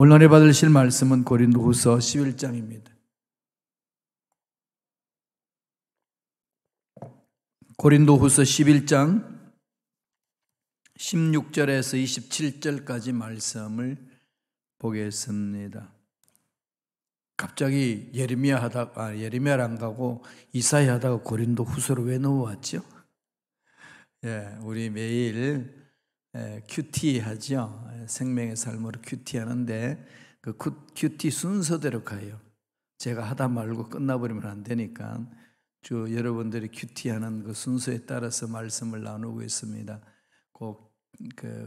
오늘 받으실 말씀은 고린도후서 11장입니다. 고린도후서 11장 16절에서 27절까지 말씀을 보겠습니다. 갑자기 예레미야를 안 가고 이사야 하다가 고린도후서로 왜 넘어왔죠? 우리 매일 큐티 하죠. 생명의 삶으로 큐티 하는데 그 큐티 순서대로 가요. 제가 하다 말고 끝나버리면 안 되니까 여러분들이 큐티하는 그 순서에 따라서 말씀을 나누고 있습니다. 꼭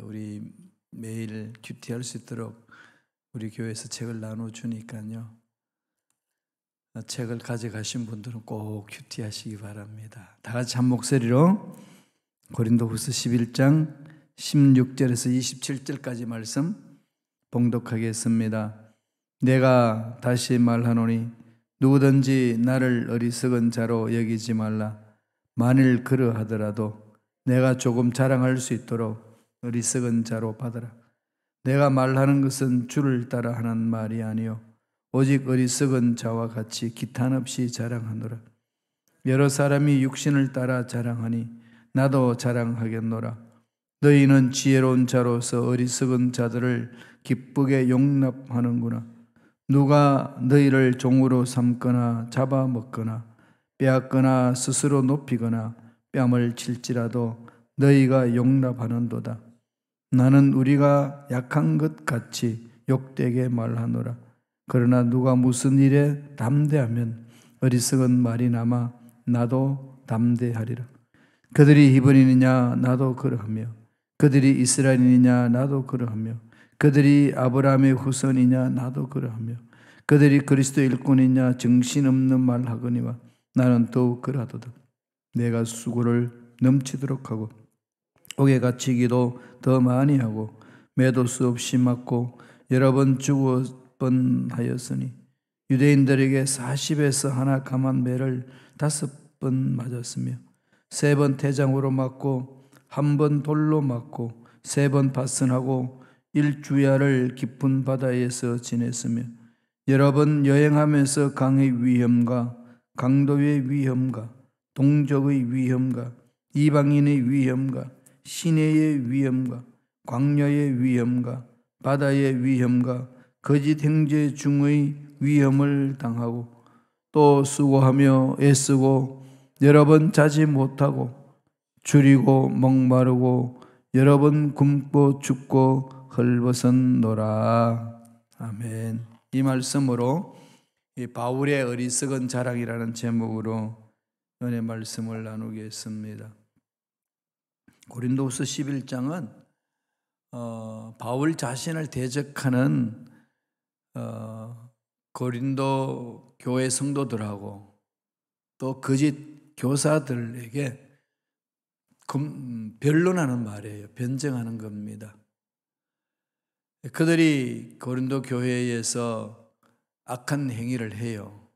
우리 매일 큐티할 수 있도록 우리 교회에서 책을 나눠주니까요. 책을 가져가신 분들은 꼭 큐티하시기 바랍니다. 다 같이 한 목소리로 고린도후서 11장 16절에서 27절까지 말씀 봉독하겠습니다. 내가 다시 말하노니 누구든지 나를 어리석은 자로 여기지 말라. 만일 그러하더라도 내가 조금 자랑할 수 있도록 어리석은 자로 받으라. 내가 말하는 것은 주를 따라 하는 말이 아니요 오직 어리석은 자와 같이 기탄 없이 자랑하노라. 여러 사람이 육신을 따라 자랑하니 나도 자랑하겠노라. 너희는 지혜로운 자로서 어리석은 자들을 기쁘게 용납하는구나. 누가 너희를 종으로 삼거나 잡아먹거나 빼앗거나 스스로 높이거나 뺨을 칠지라도 너희가 용납하는도다. 나는 우리가 약한 것 같이 욕되게 말하노라. 그러나 누가 무슨 일에 담대하면 어리석은 말이 남아 나도 담대하리라. 그들이 히브리느냐 나도 그러하며 그들이 이스라엘이냐 나도 그러하며 그들이 아브라함의 후손이냐 나도 그러하며 그들이 그리스도 일꾼이냐 정신없는 말하거니와 나는 더욱 그러하도다. 내가 수고를 넘치도록 하고 옥에 갇히기도 더 많이 하고 매도 수 없이 맞고 여러 번 죽어 뻔하였으니 유대인들에게 40에서 하나 감한 매를 5번 맞았으며 3번 태장으로 맞고 1번 돌로 맞고 3번 파선하고 1주야를 깊은 바다에서 지냈으며 여러 번 여행하면서 강의 위험과 강도의 위험과 동족의 위험과 이방인의 위험과 시내의 위험과 광야의 위험과 바다의 위험과 거짓 형제 중의 위험을 당하고 또 수고하며 애쓰고 여러 번 자지 못하고 줄이고 목마르고 여러 번 굶고 죽고 헐벗었노라. 아멘. 이 말씀으로 바울의 어리석은 자랑이라는 제목으로 은혜 말씀을 나누겠습니다. 고린도후서 11장은 바울 자신을 대적하는 고린도 교회 성도들하고 또 거짓 교사들에게 변론하는 말이에요. 변증하는 겁니다. 그들이 고린도 교회에서 악한 행위를 해요.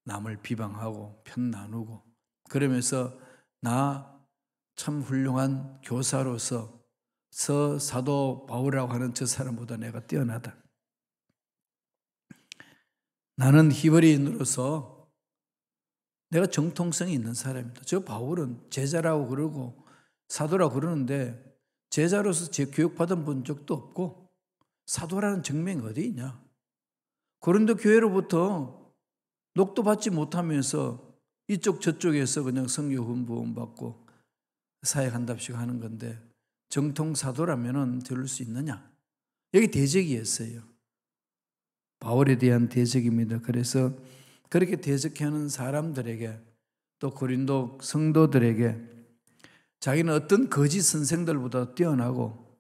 남을 비방하고 편 나누고 그러면서 나 참 훌륭한 교사로서 사도 바울이라고 하는 저 사람보다 내가 뛰어나다. 나는 히브리인으로서 내가 정통성이 있는 사람이다. 저 바울은 제자라고 그러고 사도라고 그러는데 제자로서 제 교육받은 본 적도 없고 사도라는 증명이 어디 있냐. 고린도 교회로부터 녹도 받지 못하면서 이쪽 저쪽에서 그냥 성교 부음 받고 사역한답시고 하는 건데 정통 사도라면은 들을 수 있느냐. 여기 대적이었어요. 바울에 대한 대적입니다. 그래서 그렇게 대적하는 사람들에게 또 고린도 성도들에게 자기는 어떤 거짓 선생들보다 뛰어나고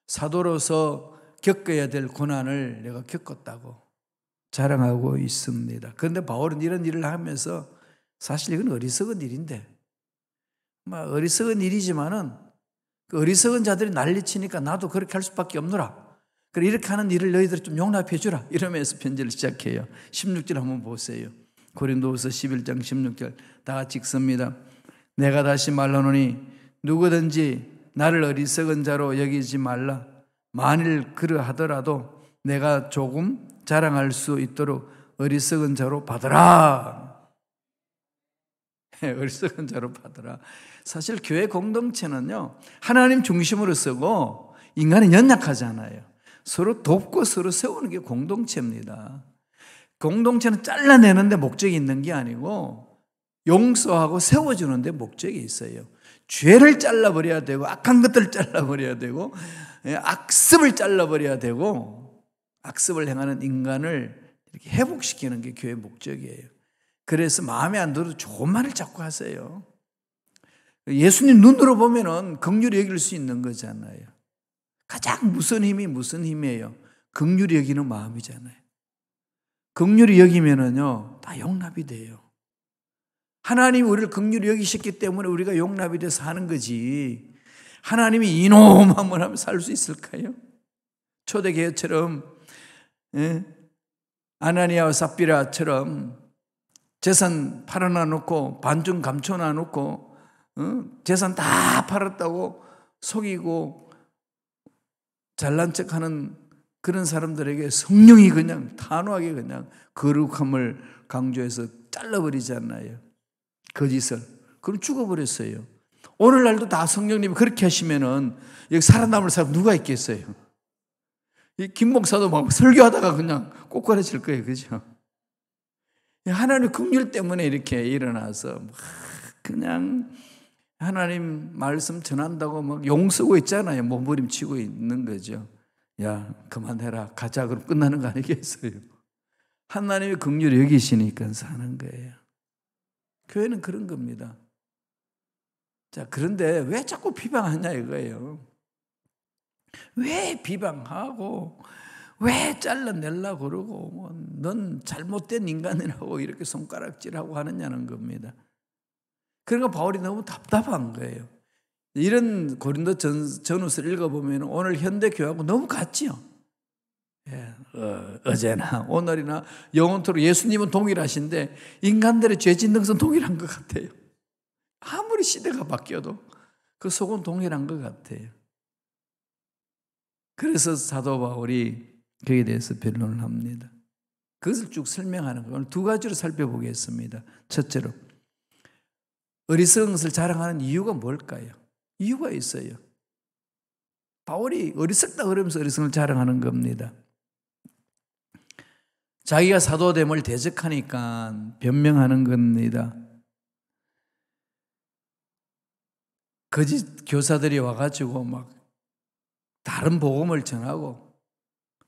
사도로서 겪어야 될 고난을 내가 겪었다고 자랑하고 있습니다. 그런데 바울은 이런 일을 하면서 사실 이건 어리석은 일인데 어리석은 일이지만은 그 어리석은 자들이 난리치니까 나도 그렇게 할 수밖에 없노라. 그래 이렇게 하는 일을 너희들 좀 용납해 주라. 이러면서 편지를 시작해요. 16절 한번 보세요. 고린도후서 11장 16절 다 같이 읽습니다. 내가 다시 말하노니 누구든지 나를 어리석은 자로 여기지 말라. 만일 그러하더라도 내가 조금 자랑할 수 있도록 어리석은 자로 받으라. 어리석은 자로 받으라. 사실 교회 공동체는요, 하나님 중심으로 쓰고 인간은 연약하잖아요. 서로 돕고 서로 세우는 게 공동체입니다. 공동체는 잘라내는데 목적이 있는 게 아니고 용서하고 세워주는데 목적이 있어요. 죄를 잘라버려야 되고 악한 것들을 잘라버려야 되고 악습을 잘라버려야 되고 악습을 행하는 인간을 이렇게 회복시키는 게 교회의 목적이에요. 그래서 마음에 안 들어도 좋은 말을 자꾸 하세요. 예수님 눈으로 보면은 긍휼히 여길 수 있는 거잖아요. 가장 무슨 힘이에요? 긍휼히 여기는 마음이잖아요. 긍휼히 여기면은요, 다 용납이 돼요. 하나님이 우리를 긍휼히 여기셨기 때문에 우리가 용납이 돼서 하는 거지. 하나님이 이놈 한번 하면 살 수 있을까요? 초대교회처럼 아나니아와 삽비라처럼 재산 팔아놔 놓고 반중 감춰놔 놓고 재산 다 팔았다고 속이고 잘난 척하는 그런 사람들에게 성령이 그냥 단호하게 그냥 거룩함을 강조해서 잘라버리잖아요. 거짓을. 그럼 죽어버렸어요. 오늘날도 다 성령님이 그렇게 하시면은 여기 살아남을 사람 누가 있겠어요? 이 김 목사도 막 설교하다가 그냥 꼬꾸라질 거예요. 그죠? 하나님 긍휼 때문에 이렇게 일어나서 그냥 하나님 말씀 전한다고 막 용 쓰고 있잖아요. 몸부림치고 있는 거죠. 야, 그만해라. 가자. 그럼 끝나는 거 아니겠어요? 하나님이 긍휼히 여기시니까 사는 거예요. 교회는 그런 겁니다. 자, 그런데 왜 자꾸 비방하냐 이거예요. 왜 비방하고 왜 잘라내려고 그러고 넌 잘못된 인간이라고 이렇게 손가락질하고 하느냐는 겁니다. 그러니까 바울이 너무 답답한 거예요. 이런 고린도 전후서를 읽어보면 오늘 현대 교회하고 너무 같지요. 예, 어제나 오늘이나 영원토록 예수님은 동일하신데 인간들의 죄 짓는 것은 동일한 것 같아요. 아무리 시대가 바뀌어도 그 속은 동일한 것 같아요. 그래서 사도 바울이 거기에 대해서 변론을 합니다. 그것을 쭉 설명하는 거예요. 오늘 두 가지로 살펴보겠습니다. 첫째로 어리석은 것을 자랑하는 이유가 뭘까요? 이유가 있어요. 바울이 어리석다 그러면서 어리석은 자랑하는 겁니다. 자기가 사도됨을 대적하니까 변명하는 겁니다. 거짓 교사들이 와가지고 막 다른 복음을 전하고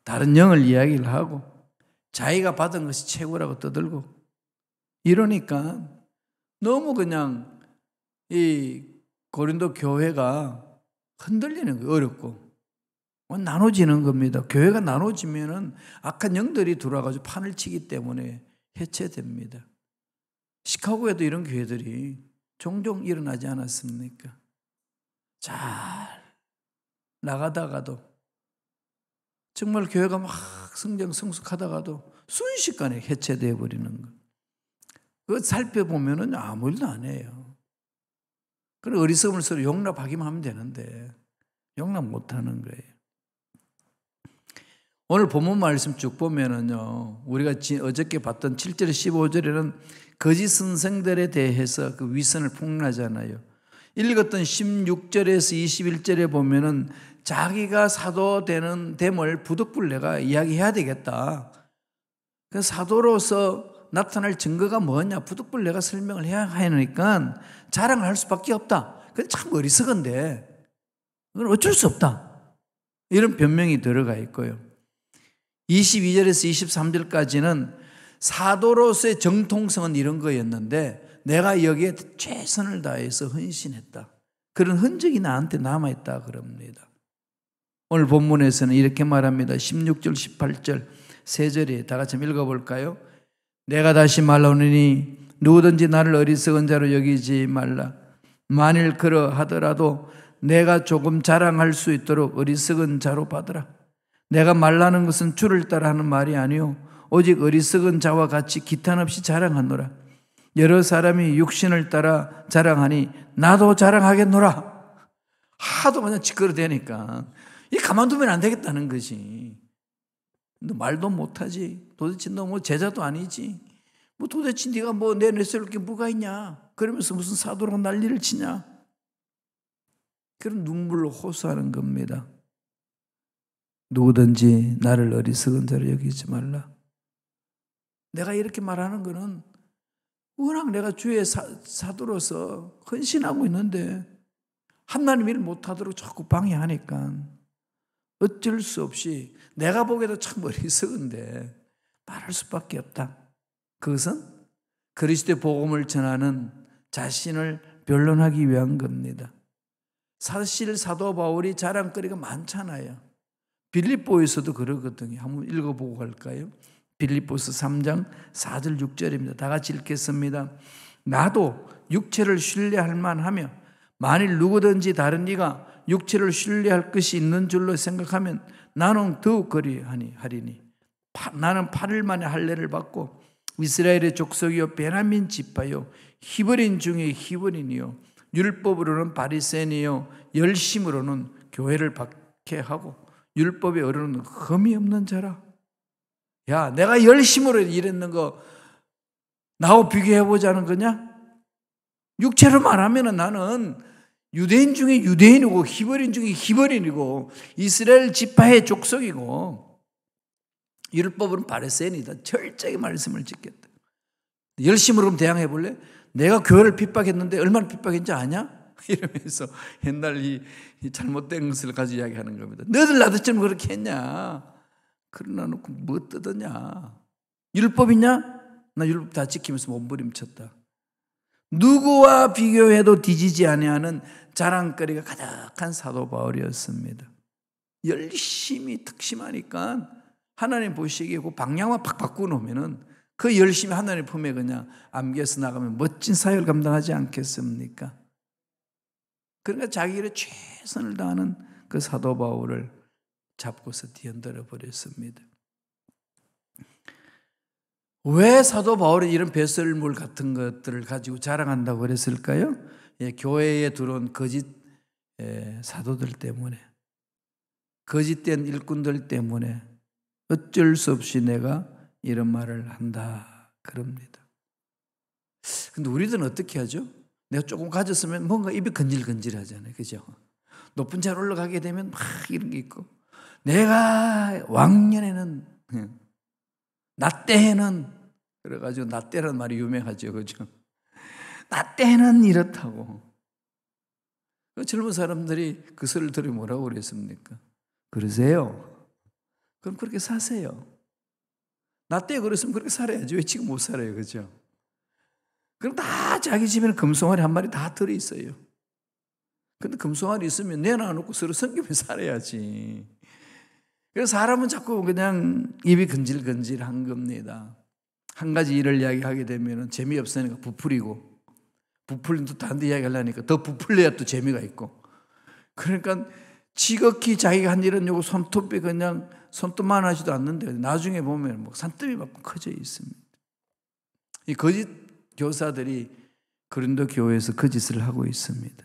다른 영을 이야기를 하고 자기가 받은 것이 최고라고 떠들고 이러니까 너무 그냥 이 고린도 교회가 흔들리는 거예요. 어렵고 나눠지는 겁니다. 교회가 나눠지면은 악한 영들이 들어와가지고 판을 치기 때문에 해체됩니다. 시카고에도 이런 교회들이 종종 일어나지 않았습니까? 잘 나가다가도 정말 교회가 막 성숙하다가도 순식간에 해체되어 버리는 거. 그거 살펴보면은 아무 일도 안 해요. 그래 어리석음을 서로 용납하기만 하면 되는데 용납 못 하는 거예요. 오늘 본문 말씀 쭉 보면은요, 우리가 어저께 봤던 7절 15절에는 거짓 선생들에 대해서 그 위선을 폭로하잖아요. 읽었던 16절에서 21절에 보면은 자기가 사도 됨을 부득불 내가 이야기해야 되겠다. 그 사도로서 나타날 증거가 뭐냐? 부득불 내가 설명을 해야 하니까 자랑을 할 수밖에 없다. 그건 참 어리석은데 그건 어쩔 수 없다. 이런 변명이 들어가 있고요. 22절에서 23절까지는 사도로서의 정통성은 이런 거였는데 내가 여기에 최선을 다해서 헌신했다. 그런 흔적이 나한테 남아있다 그럽니다. 오늘 본문에서는 이렇게 말합니다. 16절 18절 세 절에 다 같이 읽어볼까요? 내가 다시 말하노니 누구든지 나를 어리석은 자로 여기지 말라. 만일 그러하더라도 내가 조금 자랑할 수 있도록 어리석은 자로 받으라. 내가 말라는 것은 주를 따라 하는 말이 아니요 오직 어리석은 자와 같이 기탄 없이 자랑하노라. 여러 사람이 육신을 따라 자랑하니 나도 자랑하겠노라. 하도 그냥 짓거려대니까 이 가만두면 안 되겠다는 것이. 너 말도 못하지. 도대체 너 뭐 제자도 아니지. 뭐 도대체 네가 뭐 내 내세울 게 뭐가 있냐. 그러면서 무슨 사도라고 난리를 치냐. 그런 눈물로 호소하는 겁니다. 누구든지 나를 어리석은 자로 여기지 말라. 내가 이렇게 말하는 거는 워낙 내가 주의 사도로서 헌신하고 있는데 하나님 일 못하도록 자꾸 방해하니까 어쩔 수 없이 내가 보기에도 참 어리석은데 말할 수밖에 없다. 그것은 그리스도의 복음을 전하는 자신을 변론하기 위한 겁니다. 사실 사도 바울이 자랑거리가 많잖아요. 빌립보에서도 그러거든요. 한번 읽어보고 갈까요? 빌립보서 3장 4절 6절입니다. 다 같이 읽겠습니다. 나도 육체를 신뢰할 만하며 만일 누구든지 다른 이가 육체를 신뢰할 것이 있는 줄로 생각하면 나는 더욱 그리하리니 나는 8일 만에 할례를 받고 이스라엘의 족속이요 베냐민 지파요 히브리인 중에 히브리인이요 율법으로는 바리새인이요 열심으로는 교회를 박해하고 율법의 어른은 흠이 없는 자라. 야, 내가 열심으로 일했는 거 나하고 비교해보자는 거냐? 육체로 말하면 나는 유대인 중에 유대인이고 히브리인 중에 히브리인이고 이스라엘 지파의 족속이고 율법은 바리새인이다. 철저히 말씀을 지켰다. 열심으로 그럼 대항해 볼래? 내가 교회를 핍박했는데 얼마나 핍박했는지 아냐? 이러면서 옛날 이 잘못된 것을 가지고 이야기하는 겁니다. 너들 나도처럼 그렇게 했냐? 그러나 놓고 뭐 뜯었냐? 율법 있냐? 나 율법 다 지키면서 몸부림쳤다. 누구와 비교해도 뒤지지 아니하는 자랑거리가 가득한 사도 바울이었습니다. 열심히 특심하니까 하나님 보시기에 그 방향만 팍 바꾸놓으면은 그 열심히 하나님 품에 그냥 안겨서 나가면 멋진 사역을 감당하지 않겠습니까? 그러니까 자기 일에 최선을 다하는 그 사도 바울을 잡고서 뒤흔들어 버렸습니다. 왜 사도 바울이 이런 배설물 같은 것들을 가지고 자랑한다고 그랬을까요? 교회에 들어온 거짓 사도들 때문에, 거짓된 일꾼들 때문에 어쩔 수 없이 내가 이런 말을 한다 그럽니다. 근데 우리들은 어떻게 하죠? 내가 조금 가졌으면 뭔가 입이 건질건질 하잖아요. 그죠? 높은 자로 올라가게 되면 막 이런 게 있고, 내가 왕년에는, 나 때에는, 그래가지고 나 때라는 말이 유명하죠. 그죠? 나 때는 이렇다고. 젊은 사람들이 그 소리를 들으면 뭐라고 그랬습니까? 그러세요? 그럼 그렇게 사세요. 나 때 그랬으면 그렇게 살아야지. 왜 지금 못 살아요? 그죠? 그럼 다 자기 집에는 금송아리 한 마리 다 들어있어요. 근데 금송아리 있으면 내놔놓고 서로 섬기며 살아야지. 그래서 사람은 자꾸 그냥 입이 건질건질한 겁니다. 한 가지 일을 이야기하게 되면 재미없으니까 부풀리고, 부풀린 또 다른 데 이야기하려니까 더 부풀려야 또 재미가 있고. 그러니까 지극히 자기가 한 일은 요거 손톱이 그냥 손톱만 하지도 않는데 나중에 보면 뭐 산더미 만큼 커져 있습니다. 이 거짓 교사들이 고린도 교회에서 거짓을 하고 있습니다.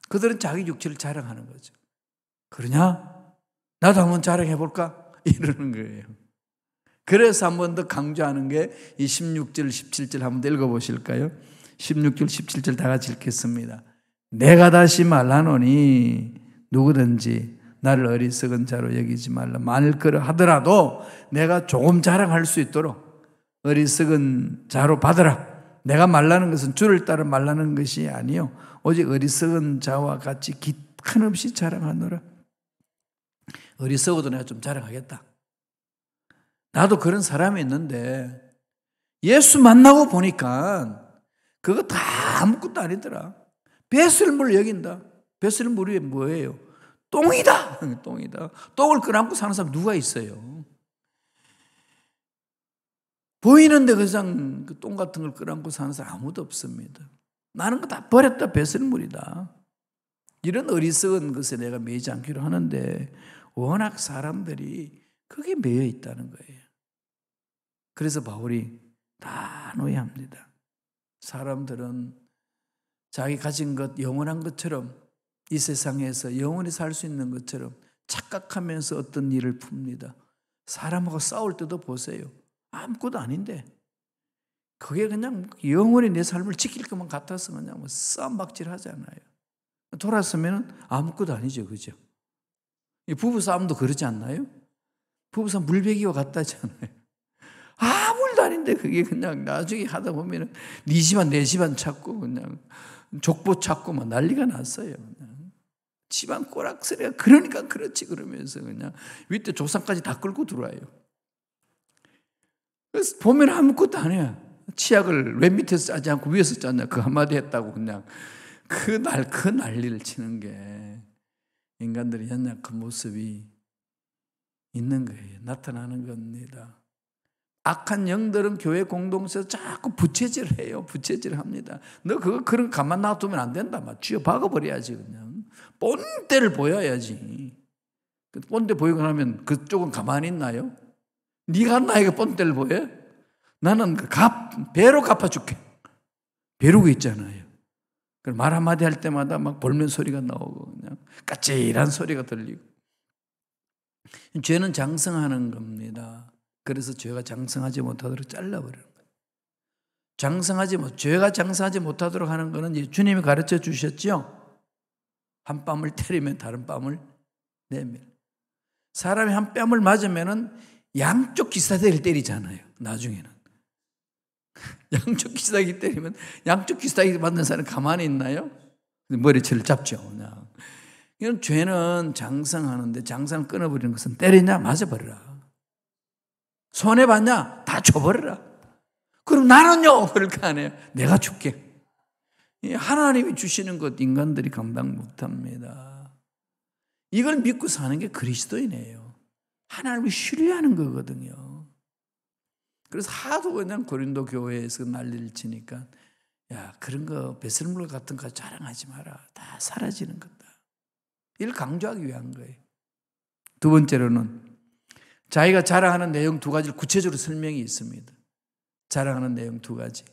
그들은 자기 육체를 자랑하는 거죠. 그러냐? 나도 한번 자랑해볼까? 이러는 거예요. 그래서 한 번 더 강조하는 게 이 16절, 17절 한번 더 읽어보실까요? 16절, 17절 다 같이 읽겠습니다. 내가 다시 말하노니 누구든지 나를 어리석은 자로 여기지 말라. 만일 그러하더라도 내가 조금 자랑할 수 있도록 어리석은 자로 받으라. 내가 말라는 것은 주를 따라 말라는 것이 아니요 오직 어리석은 자와 같이 한없이 자랑하노라. 어리석어도 내가 좀 자랑하겠다. 나도 그런 사람이 있는데 예수 만나고 보니까 그거 다 아무것도 아니더라. 배설물 여긴다. 배설물이 뭐예요? 똥이다. 똥이다. 똥을 끌어안고 사는 사람 누가 있어요? 보이는데 그냥 그 똥 같은 걸 끌어안고 사는 사람 아무도 없습니다. 나는 거 다 버렸다. 배설물이다. 이런 어리석은 것에 내가 매이지 않기로 하는데 워낙 사람들이 그게 매여 있다는 거예요. 그래서 바울이 단호해합니다. 사람들은 자기 가진 것, 영원한 것처럼 이 세상에서 영원히 살 수 있는 것처럼 착각하면서 어떤 일을 풉니다. 사람하고 싸울 때도 보세요. 아무것도 아닌데 그게 그냥 영원히 내 삶을 지킬 것만 같아서 그냥 뭐 싸움박질 하잖아요. 돌아서면 아무것도 아니죠. 그죠? 부부싸움도 그러지 않나요? 부부싸움 물베기와 같다잖아요. 아무 일도 아닌데 그게 그냥 나중에 하다 보면 네 집안 내 집안 찾고 그냥 족보 찾고 막 난리가 났어요. 그냥. 집안 꼬락서리가 그러니까 그렇지 그러면서 그냥 밑에 조상까지 다 끌고 들어와요. 그래서 보면 아무것도 아니야. 치약을 왜 밑에서 짜지 않고 위에서 짰냐 그 한마디 했다고 그냥 그 난리를 치는 게 인간들의 연약한 모습이 있는 거예요. 나타나는 겁니다. 악한 영들은 교회 공동체에서 자꾸 부채질을 해요. 부채질을 합니다. 너 그런 가만 놔두면 안 된다. 막 쥐어 박아버려야지 그냥. 본때를 보여야지. 본때 보이고 나면 그쪽은 가만히 있나요? 네가 나에게 본때를 보여? 나는 배로 갚아줄게. 벼르고 있잖아요. 말 한마디 할 때마다 막 볼멘 소리가 나오고 그냥 까칠한 소리가 들리고. 죄는 장성하는 겁니다. 그래서 죄가 장성하지 못하도록 잘라버리는 거예요. 죄가 장성하지 못하도록 하는 거는 주님이 가르쳐 주셨죠. 한 뺨을 때리면 다른 뺨을 내밀. 사람이 한 뺨을 맞으면은 양쪽 기사대를 때리잖아요. 나중에는 양쪽 기사대기 때리면 양쪽 기사대기 맞는 사람 가만히 있나요? 머리채를 잡죠. 그냥. 이건 죄는 장성하는데 장성을 끊어버리는 것은 때리냐 맞아버리라. 손해봤냐? 다 줘버려라. 그럼 나는요? 그렇게 안 해요. 내가 줄게. 하나님이 주시는 것 인간들이 감당 못합니다. 이걸 믿고 사는 게 그리스도인이에요. 하나님을 신뢰하는 거거든요. 그래서 하도 그냥 고린도 교회에서 난리를 치니까 야 그런 거 배설물 같은 거 자랑하지 마라. 다 사라지는 거다. 이걸 강조하기 위한 거예요. 두 번째로는 자기가 자랑하는 내용 두 가지를 구체적으로 설명이 있습니다. 자랑하는 내용 두 가지.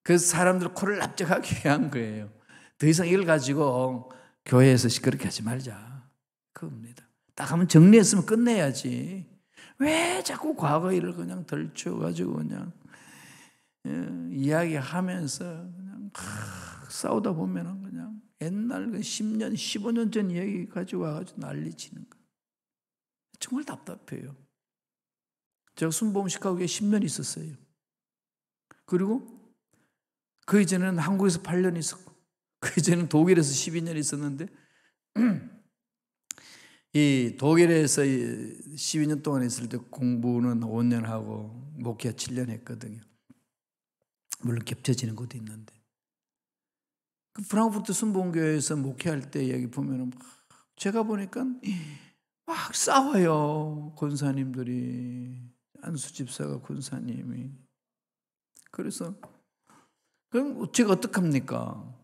그래서 사람들 코를 납작하게 위한 거예요. 더 이상 이걸 가지고 교회에서 시끄럽게 하지 말자. 그겁니다. 딱 한번 정리했으면 끝내야지. 왜 자꾸 과거 일을 그냥 덜쳐가지고 그냥 이야기하면서 그냥 싸우다 보면 그냥 옛날 10년, 15년 전 얘기 가지고 와가지고 난리치는 거. 정말 답답해요. 제가 순복음식하고 10년 있었어요. 그리고 그 이전에는 한국에서 8년 있었고 그 이전에는 독일에서 12년 있었는데 이 독일에서 12년 동안 있을 때 공부는 5년 하고 목회 7년 했거든요. 물론 겹쳐지는 것도 있는데 그 프랑크푸르트 순복음교회에서 목회할 때 얘기 보면은 제가 보니까 막 싸워요. 권사님들이 안수 집사가 권사님이 그래서 그럼 제가 어떡합니까?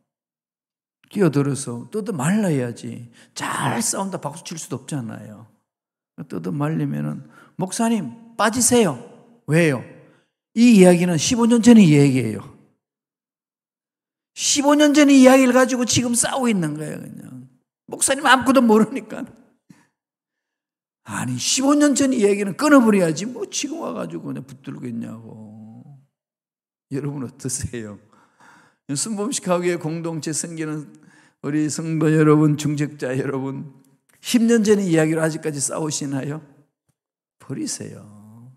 끼어들어서 뜯어 말라야지. 잘 싸운다 박수 칠 수도 없잖아요. 뜯어 말리면은 목사님 빠지세요. 왜요? 이 이야기는 15년 전의 이야기예요. 15년 전의 이야기를 가지고 지금 싸우고 있는 거예요. 그냥 목사님 아무것도 모르니까. 아니 15년 전 이야기는 끊어버려야지 뭐 지금 와가지고 그냥 붙들고 있냐고. 여러분 어떠세요? 순복음식하고의 공동체 섬기는 우리 성도 여러분, 중직자 여러분 10년 전의 이야기로 아직까지 싸우시나요? 버리세요.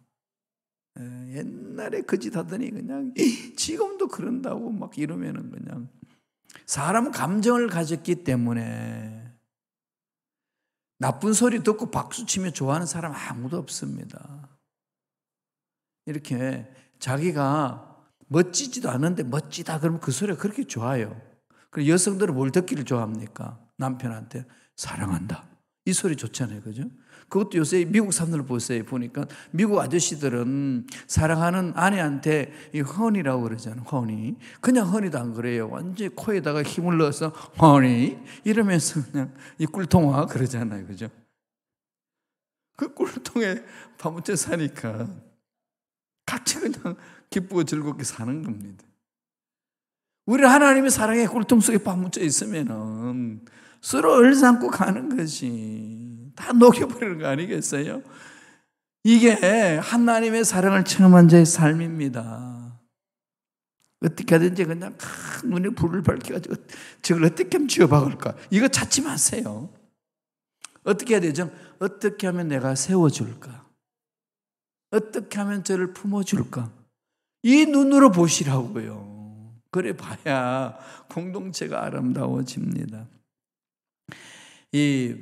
옛날에 그 짓 하더니 그냥 지금도 그런다고 막 이러면은 그냥 사람 감정을 가졌기 때문에 나쁜 소리 듣고 박수치며 좋아하는 사람 아무도 없습니다. 이렇게 자기가 멋지지도 않은데 멋지다 그러면 그 소리가 그렇게 좋아요. 그리고 여성들은 뭘 듣기를 좋아합니까? 남편한테 사랑한다. 이 소리 좋잖아요. 그죠? 그것도 요새 미국 사람들 보세요. 보니까 미국 아저씨들은 사랑하는 아내한테 이 허니라고 그러잖아요. 허니. 그냥 허니도 안 그래요. 완전히 코에다가 힘을 넣어서 허니 이러면서 그냥 이 꿀통화 그러잖아요. 그죠? 그 꿀통에 파묻혀 사니까 같이 그냥 기쁘고 즐겁게 사는 겁니다. 우리 하나님의 사랑의 꿀통 속에 파묻혀 있으면은 서로 얼삼고 가는 것이 다 녹여버리는 거 아니겠어요? 이게 하나님의 사랑을 체험한 자의 삶입니다. 어떻게 하든지 그냥 눈에 불을 밝혀가지고 저걸 어떻게 하면 쥐어박을까? 이거 찾지 마세요. 어떻게 해야 되죠? 어떻게 하면 내가 세워줄까? 어떻게 하면 저를 품어줄까? 이 눈으로 보시라고요. 그래 봐야 공동체가 아름다워집니다. 이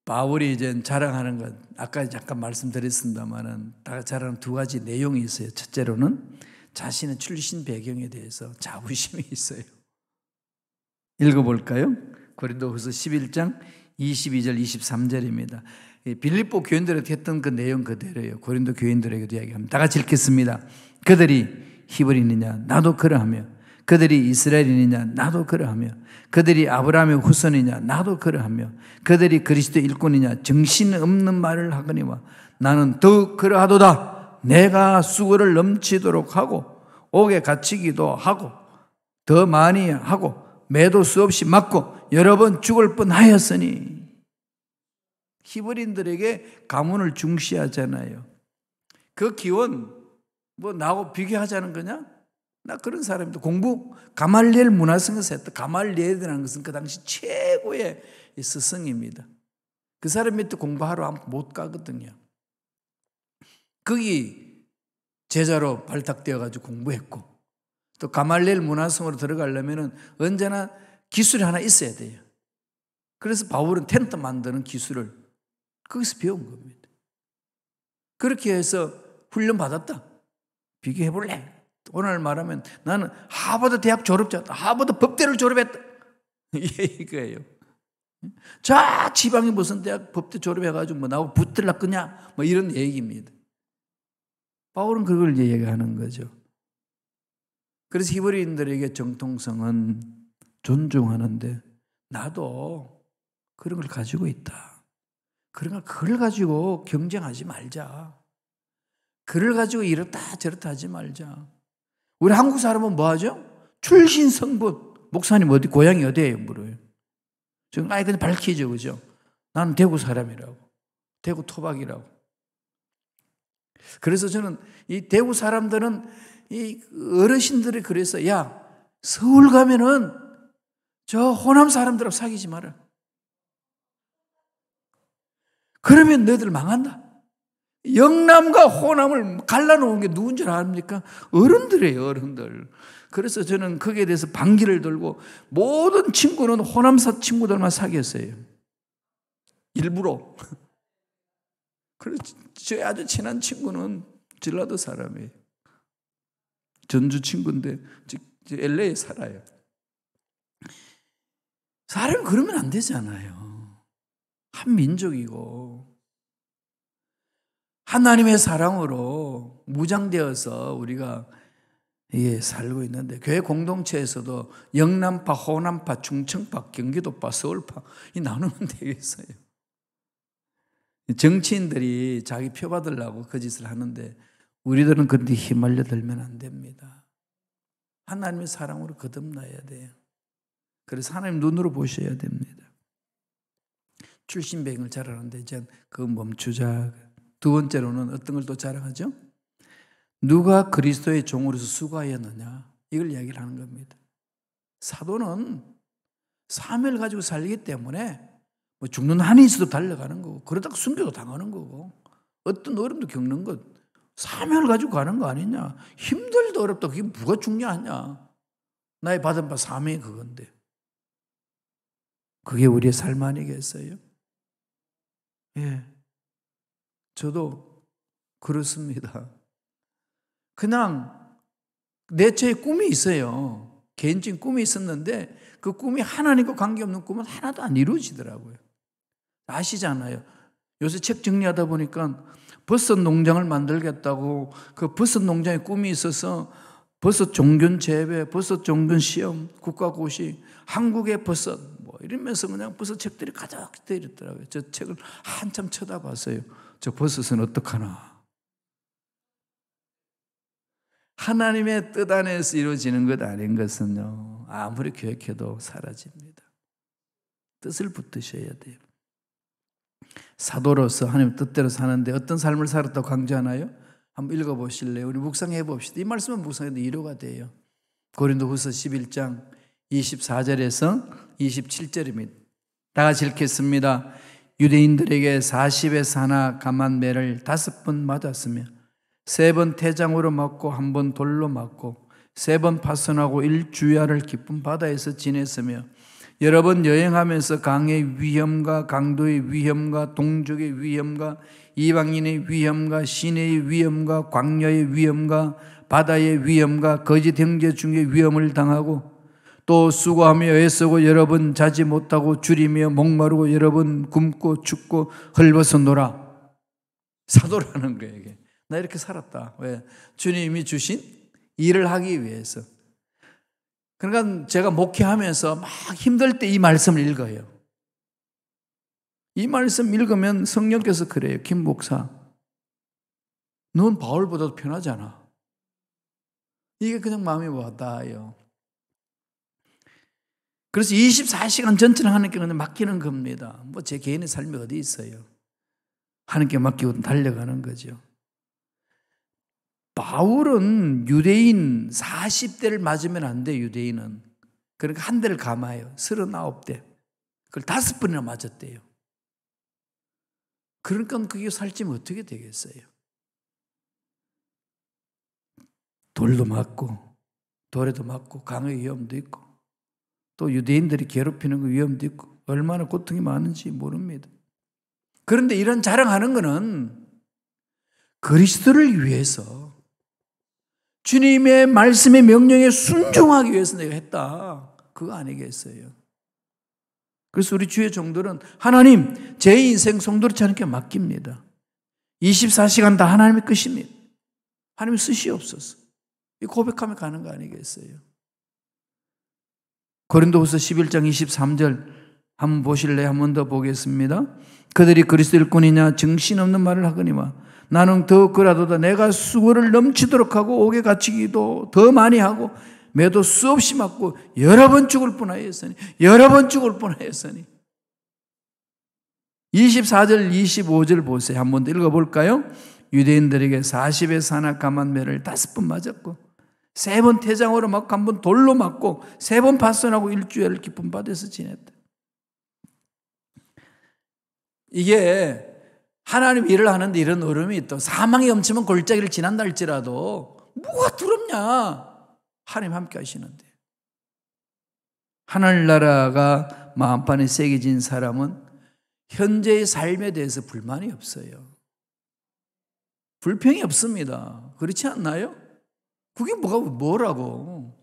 바울이 이제 자랑하는 것, 아까 잠깐 말씀드렸습니다만은 다 자랑하는 두 가지 내용이 있어요. 첫째로는 자신의 출신 배경에 대해서 자부심이 있어요. 읽어볼까요? 고린도후서 11장 22절 23절입니다. 빌립보 교인들에게 했던 그 내용 그대로예요. 고린도 교인들에게도 이야기합니다. 다 같이 읽겠습니다. 그들이 히브리인이냐 나도 그러하며, 그들이 이스라엘인이냐 나도 그러하며, 그들이 아브라함의 후손이냐 나도 그러하며, 그들이 그리스도의 일꾼이냐 정신없는 말을 하거니와 나는 더욱 그러하도다. 내가 수고를 넘치도록 하고 옥에 갇히기도 하고 더 많이 하고 매도 수없이 맞고 여러 번 죽을 뻔하였으니. 히브리인들에게 가문을 중시하잖아요. 그 기원 뭐 나하고 비교하자는 거냐? 나 그런 사람입니다. 공부 가말리엘 문화성에서 했다. 가말리엘이라는 것은 그 당시 최고의 스승입니다. 그 사람 밑에 공부하러 못 가거든요. 거기 제자로 발탁되어 가지고 공부했고, 또 가말리엘 문화성으로 들어가려면 언제나 기술이 하나 있어야 돼요. 그래서 바울은 텐트 만드는 기술을 거기서 배운 겁니다. 그렇게 해서 훈련 받았다. 비교해 볼래? 오늘 말하면 나는 하버드 대학 졸업자다. 하버드 법대를 졸업했다. 이거예요. 자, 지방의 무슨 대학 법대 졸업해가지고 뭐 나하고 붙을라 거냐? 뭐 이런 얘기입니다. 바울은 그걸 얘기하는 거죠. 그래서 히브리인들에게 정통성은 존중하는데 나도 그런 걸 가지고 있다. 그러니까 그걸 가지고 경쟁하지 말자. 그걸 가지고 이렇다 저렇다 하지 말자. 우리 한국 사람은 뭐 하죠? 출신 성분. 목사님 어디 고향이 어디예요? 물어요. 지금 아예 그냥 밝히죠, 그죠? 나는 대구 사람이라고, 대구 토박이라고. 그래서 저는 이 대구 사람들은 이 어르신들이 그래서 야 서울 가면은 저 호남 사람들하고 사귀지 마라. 그러면 너희들 망한다. 영남과 호남을 갈라놓은 게 누군 줄 압니까? 어른들이에요, 어른들. 그래서 저는 거기에 대해서 반기를 들고 모든 친구는 호남사 친구들만 사귀었어요. 일부러. 그래서 제 아주 친한 친구는 전라도 사람이에요. 전주 친구인데 LA에 살아요. 사람이 그러면 안 되잖아요. 한 민족이고 하나님의 사랑으로 무장되어서 우리가 살고 있는데, 교회 공동체에서도 영남파, 호남파, 충청파, 경기도파, 서울파 이 나누면 되겠어요. 정치인들이 자기 표 받으려고 그 짓을 하는데 우리들은 그런데 휘말려 들면 안 됩니다. 하나님의 사랑으로 거듭나야 돼요. 그래서 하나님 눈으로 보셔야 됩니다. 출신 배경을 자랑하는데 이제 그거 멈추자. 두 번째로는 어떤 걸 또 자랑하죠? 누가 그리스도의 종으로서 수고하였느냐, 이걸 이야기를 하는 겁니다. 사도는 사명을 가지고 살기 때문에 뭐 죽는 한이 있어도 달려가는 거고, 그러다가 순교도 당하는 거고, 어떤 어려움도 겪는 것, 사명을 가지고 가는 거 아니냐. 힘들도 어렵다. 그게 뭐가 중요하냐. 나의 받은 바 사명이 그건데. 그게 우리의 삶 아니겠어요? 예. 저도 그렇습니다. 그냥 내처에 꿈이 있어요. 개인적인 꿈이 있었는데 그 꿈이 하나님과 관계없는 꿈은 하나도 안 이루어지더라고요. 아시잖아요. 요새 책 정리하다 보니까 버섯 농장을 만들겠다고, 그 버섯 농장에 꿈이 있어서 버섯 종균 재배, 버섯 종균 시험, 국가고시, 한국의 버섯 뭐 이러면서 그냥 버섯 책들이 가득 되어 있더라고요. 저 책을 한참 쳐다봤어요. 저 버섯은 어떡하나. 하나님의 뜻 안에서 이루어지는 것 아닌 것은요, 아무리 계획해도 사라집니다. 뜻을 붙드셔야 돼요. 사도로서 하나님 뜻대로 사는데 어떤 삶을 살았다고 강조하나요? 한번 읽어보실래요? 우리 묵상해 봅시다. 이 말씀은 묵상해도 위로가 돼요. 고린도후서 11장 24절에서 27절입니다. 다 같이 읽겠습니다. 유대인들에게 40에서 하나 감한 매를 5번 맞았으며 3번 태장으로 맞고 1번 돌로 맞고 3번 파손하고 1주야를 깊은 바다에서 지냈으며 여러 번 여행하면서 강의 위험과 강도의 위험과 동족의 위험과 이방인의 위험과 시내의 위험과 광야의 위험과 바다의 위험과 거짓 형제 중의 위험을 당하고 또 수고하며 애쓰고 여러 번 자지 못하고 줄이며 목마르고 여러 번 굶고 춥고 헐벗어 놀아. 사도라는 거예요. 이게. 나 이렇게 살았다. 왜? 주님이 주신 일을 하기 위해서. 그러니까 제가 목회하면서 막 힘들 때 이 말씀을 읽어요. 이 말씀 읽으면 성령께서 그래요. 김 목사, 넌 바울보다도 편하잖아. 이게 그냥 마음이 와닿아요. 그래서 24시간 전체는 하나님께 그냥 맡기는 겁니다. 뭐 제 개인의 삶이 어디 있어요. 하나님께 맡기고 달려가는 거죠. 바울은 유대인 40대를 맞으면 안 돼, 유대인은. 그러니까 한 대를 감아요. 39대. 그걸 5번이나 맞았대요. 그러니까 그게 살찌면 어떻게 되겠어요? 돌도 맞고, 돌에도 맞고, 강의 위험도 있고, 또 유대인들이 괴롭히는 그 위험도 있고, 얼마나 고통이 많은지 모릅니다. 그런데 이런 자랑하는 거는 그리스도를 위해서, 주님의 말씀의 명령에 순종하기 위해서 내가 했다. 그거 아니겠어요? 그래서 우리 주의 종들은 하나님, 제 인생 성도롭지 않게 맡깁니다. 24시간 다 하나님의 끝입니다. 하나님 쓰시옵소서. 이 고백하며 가는 거 아니겠어요? 고린도후서 11장 23절 한번 보실래요? 한 번 더 보겠습니다. 그들이 그리스도 일꾼이냐 정신없는 말을 하거니와 나는 더 그라도다 내가 수고를 넘치도록 하고 옥에 갇히기도 더 많이 하고 매도 수없이 맞고 여러 번 죽을 뻔하였으니 24절 25절 보세요. 한 번 더 읽어볼까요? 유대인들에게 40에서 하나 감한 매를 5번 맞았고 3번 태장으로 맞고 1번 돌로 맞고 3번 파손하고 1주야를 깊은 바다에서 지냈다. 이게 하나님 일을 하는데 이런 어려움이 있다. 사망이 엄치면 골짜기를 지난다 할지라도 뭐가 두렵냐? 하나님 함께 하시는데. 하늘나라가 마음판에 새겨진 사람은 현재의 삶에 대해서 불만이 없어요. 불평이 없습니다. 그렇지 않나요? 그게 뭐라고.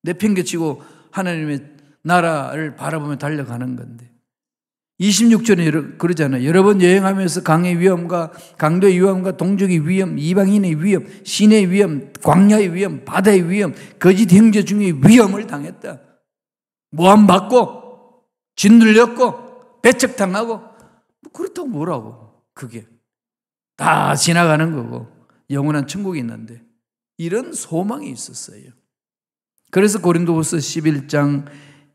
내팽개치고 하나님의 나라를 바라보며 달려가는 건데. 26절에 그러잖아요. 여러 번 여행하면서 강의 위험과 강도의 위험과 동족의 위험, 이방인의 위험, 시내의 위험, 광야의 위험, 바다의 위험, 거짓 형제 중의 위험을 당했다. 모함받고 짓눌렸고 배척당하고 그렇다고 뭐라고. 그게 다 지나가는 거고 영원한 천국이 있는데 이런 소망이 있었어요. 그래서 고린도후서 11장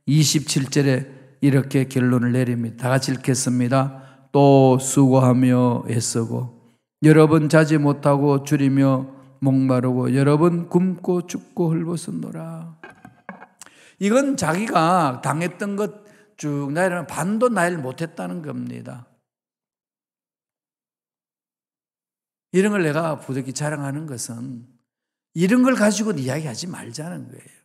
27절에 이렇게 결론을 내립니다. 다 같이 읽겠습니다. 또 수고하며 애쓰고 여러 번 자지 못하고 줄이며 목마르고 여러 번 굶고 춥고 헐벗었노라. 이건 자기가 당했던 것 쭉 나열하면 반도 나열 못했다는 겁니다. 이런 걸 내가 부득이 자랑하는 것은 이런 걸 가지고 이야기하지 말자는 거예요.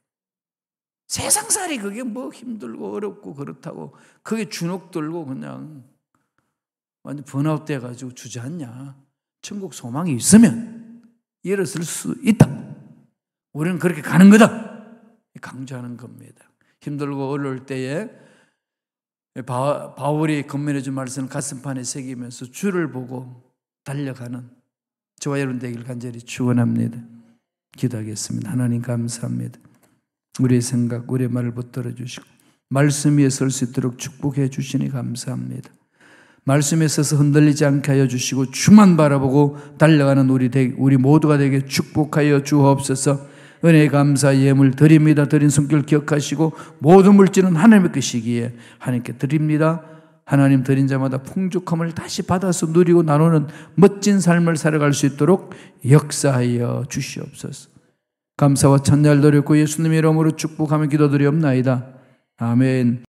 세상살이 그게 뭐 힘들고 어렵고 그렇다고 그게 주눅 들고 그냥 완전 번아웃 돼가지고 주저앉냐. 천국 소망이 있으면 일어설 수 있다. 우리는 그렇게 가는 거다. 강조하는 겁니다. 힘들고 어려울 때에 바울이 건면해 준 말씀을 가슴판에 새기면서 주를 보고 달려가는 저와 여러분 되기를 간절히 축원합니다. 기도하겠습니다. 하나님 감사합니다. 우리의 생각, 우리의 말을 붙들어 주시고 말씀 위에 설 수 있도록 축복해 주시니 감사합니다. 말씀에 서서 흔들리지 않게 하여 주시고 주만 바라보고 달려가는 우리 모두가 되게 축복하여 주옵소서. 은혜의 감사 예물 드립니다. 드린 손길 기억하시고 모든 물질은 하나님의 것이기에 하나님께 드립니다. 하나님 드린 자마다 풍족함을 다시 받아서 누리고 나누는 멋진 삶을 살아갈 수 있도록 역사하여 주시옵소서. 감사와 찬양을 드렸고 예수님의 이름으로 축복하며 기도드리옵나이다. 아멘.